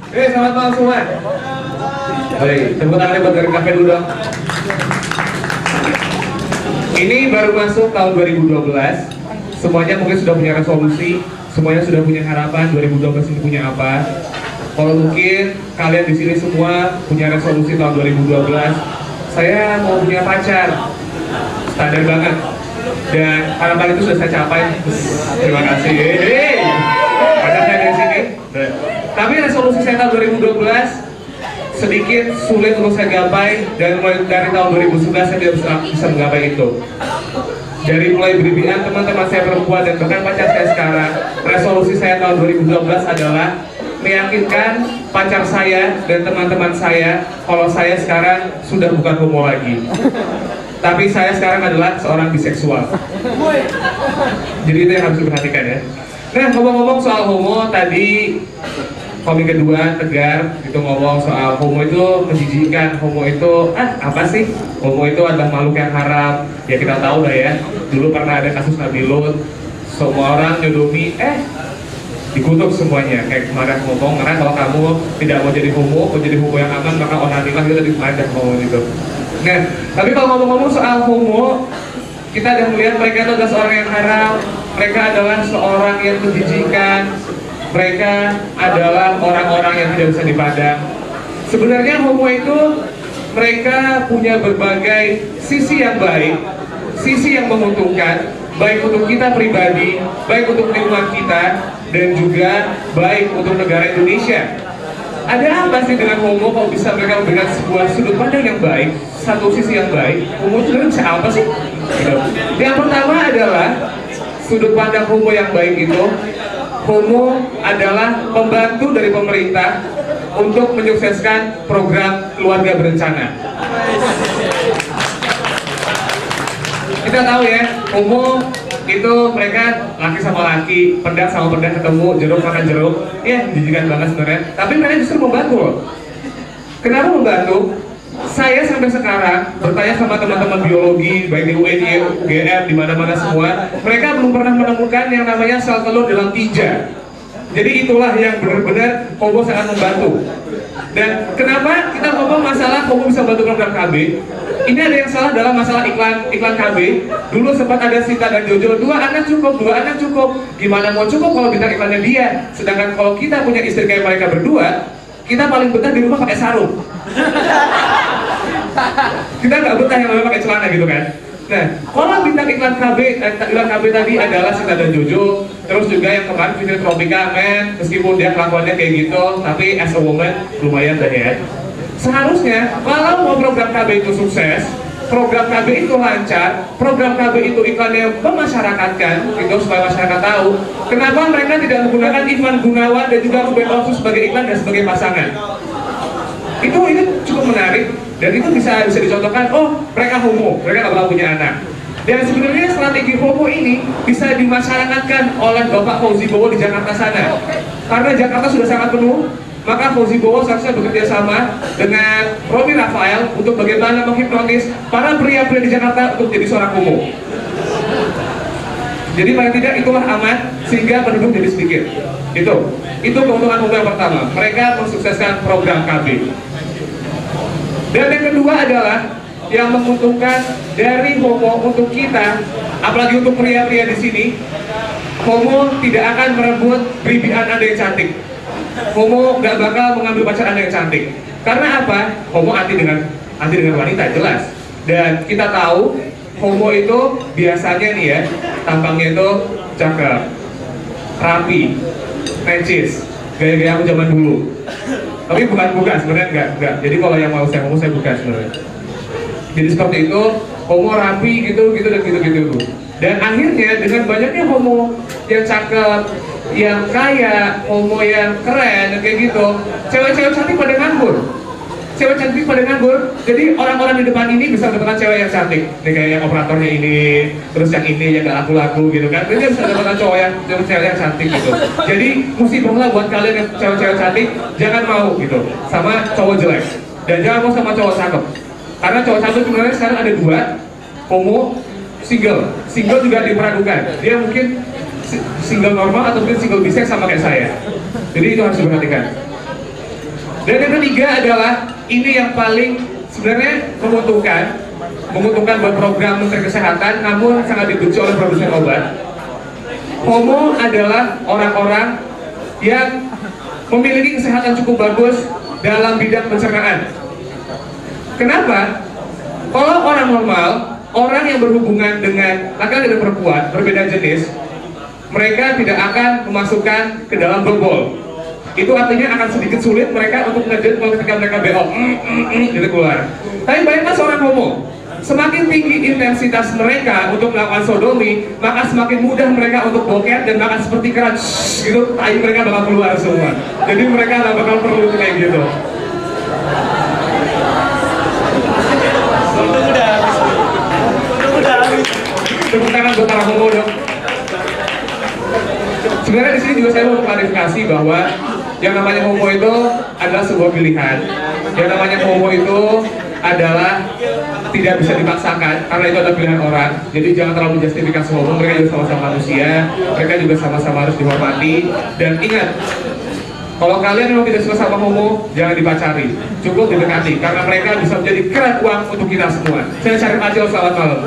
Selamat malam semua. Baik, tepuk tangan buat Garing Cafe dulu dong. Ini baru masuk tahun 2012. Semuanya mungkin sudah punya resolusi, semuanya sudah punya harapan 2012 ini punya apa. Kalau mungkin kalian di sini semua punya resolusi tahun 2012, saya mau punya pacar. Standar banget. Dan harapan itu sudah saya capai. Terima kasih. Pacar saya dari sini. Tapi resolusi saya tahun 2012 sedikit sulit untuk saya gapai, dan mulai dari tahun 2011 saya tidak bisa menggapai itu. Dari mulai berlebihan teman-teman saya perempuan dan bahkan pacar saya sekarang, resolusi saya tahun 2012 adalah meyakinkan pacar saya dan teman-teman saya kalau saya sekarang sudah bukan homo lagi. Tapi saya sekarang adalah seorang biseksual. Jadi itu yang harus diperhatikan ya. Nah, ngomong-ngomong soal homo, tadi komik kedua Tegar itu ngomong soal homo itu menjijikkan, homo itu apa sih? Homo itu adalah makhluk yang haram. Ya kita tahu lah ya. Dulu pernah ada kasus Nabi Lut, semua orang nyodomi, dikutuk semuanya. Kayak kemarin ngomong, karena kalau kamu tidak mau jadi homo yang aman, maka onanilah itu tadi kemarin ngomong gitu. Nah, tapi kalau ngomong-ngomong soal homo, kita ada melihat mereka itu adalah seorang yang haram, mereka adalah seorang yang menjijikkan, mereka adalah orang-orang yang tidak bisa dipandang. Sebenarnya homo itu mereka punya berbagai sisi yang baik, sisi yang menguntungkan, baik untuk kita pribadi, baik untuk lingkungan kita, dan juga baik untuk negara Indonesia. Ada apa sih dengan homo kalau bisa mereka memberikan sebuah sudut pandang yang baik, satu sisi yang baik? Homo itu bisa apa sih? Yang pertama adalah sudut pandang homo yang baik itu, homo adalah pembantu dari pemerintah untuk menyukseskan program keluarga berencana. Kita tahu ya, homo itu mereka laki sama laki, pedang sama pedang ketemu, jeruk makan jeruk. Ya, menjijikan banget sebenarnya. Tapi mereka justru membantu loh. Kenapa membantu? Saya sampai sekarang bertanya sama teman-teman biologi, baik di UNY, UGM, di mana-mana semua, mereka belum pernah menemukan yang namanya sel telur dalam tinja. Jadi itulah yang benar-benar homo sangat membantu. Dan kenapa kita ngomong masalah homo bisa bantu program KB? Ini ada yang salah dalam masalah iklan KB. Dulu sempat ada Sita dan Jojo, dua anak cukup. Gimana mau cukup kalau bintang iklannya dia? Sedangkan kalau kita punya istri kayak mereka berdua, kita paling betah di rumah pakai sarung. Kita nggak betah yang namanya pakai celana gitu kan. Nah, kalau bintang iklan KB tadi adalah Sita dan Jojo, terus juga yang kemarin Fitri Tropika, meskipun dia kelakuannya kayak gitu, tapi as a woman lumayan dah ya. Seharusnya kalau mau program KB itu sukses, program KB itu lancar, program KB itu iklannya memasyarakatkan, gitu supaya masyarakat tahu. Kenapa mereka tidak menggunakan Ivan Gunawan dan juga Ruben Onsu sebagai iklan dan sebagai pasangan? Itu cukup menarik. Dan itu bisa dicontohkan, oh mereka homo, mereka nggak bakal punya anak. Dan sebenarnya strategi homo ini bisa dimasyarakatkan oleh Bapak Fauzi Bowo di Jakarta sana. Karena Jakarta sudah sangat penuh, maka Fauzi Bowo seharusnya bekerja sama dengan Romi Rafael untuk bagaimana menghipnotis para pria-pria di Jakarta untuk jadi seorang homo. Jadi paling tidak itulah aman sehingga penduduk jadi sedikit. Itu keuntungan homo yang pertama. Mereka mensukseskan program KB. Dan yang kedua adalah yang menguntungkan dari homo untuk kita, apalagi untuk pria-pria di sini, homo tidak akan merebut bibian Anda yang cantik. Homo nggak bakal mengambil pacar Anda yang cantik. Karena apa? Homo anti dengan wanita jelas. Dan kita tahu homo itu biasanya nih ya, tampangnya itu cakep, rapi, necis, gaya-gaya aku zaman dulu. Tapi bukan sebenarnya enggak. Jadi kalau yang mau saya homo saya bukan sebenarnya. Jadi seperti itu, homo rapi gitu dan gitu. Dan akhirnya dengan banyaknya homo yang cakep, yang kaya, homo yang keren dan kayak gitu, cewek-cewek cantik pada nganggur. Jadi orang-orang di depan ini bisa mendapatkan cewek yang cantik. Nih kayak yang operatornya ini, terus yang ini yang gak laku-laku gitu kan. Dia bisa mendapatkan cewek yang cantik gitu. Jadi musibah lah buat kalian yang cewek-cewek cantik, jangan mau gitu sama cowok jelek. Dan jangan mau sama cowok cakep. Karena cowok cakep sebenarnya sekarang ada dua, homo, single juga diperlakukan. Dia mungkin single normal atau mungkin single bisex sama kayak saya. Jadi itu harus diperhatikan. Dan yang ketiga adalah ini yang paling sebenarnya menguntungkan buat program Menteri Kesehatan, namun sangat dibenci oleh produsen obat. Homo adalah orang-orang yang memiliki kesehatan cukup bagus dalam bidang pencernaan. Kenapa? Kalau orang normal, orang yang berhubungan dengan laki-laki dan perempuan berbeda jenis, mereka tidak akan memasukkan ke dalam bobol. Itu artinya akan sedikit sulit mereka untuk ngejut kalau ketika mereka BO gitu keluar. Tapi bayangkan seorang homo, semakin tinggi intensitas mereka untuk melakukan sodomi, maka semakin mudah mereka untuk boker dan makan seperti keran gitu, tai mereka bakal keluar semua. Jadi mereka nggak bakal perlu kayak gitu. Tepuk tangan buat para homo dong. Sebenarnya di sini juga saya mau klarifikasi bahwa yang namanya homo itu adalah sebuah pilihan. Yang namanya homo itu adalah tidak bisa dipaksakan karena itu adalah pilihan orang. Jadi jangan terlalu menjustifikasi homo. Mereka juga sama-sama manusia. Mereka juga sama-sama harus dihormati. Dan ingat, kalau kalian memang tidak suka sama homo, jangan dipacari. Cukup didekati karena mereka bisa menjadi keran uang untuk kita semua. Saya Syarif Acil, selamat malam.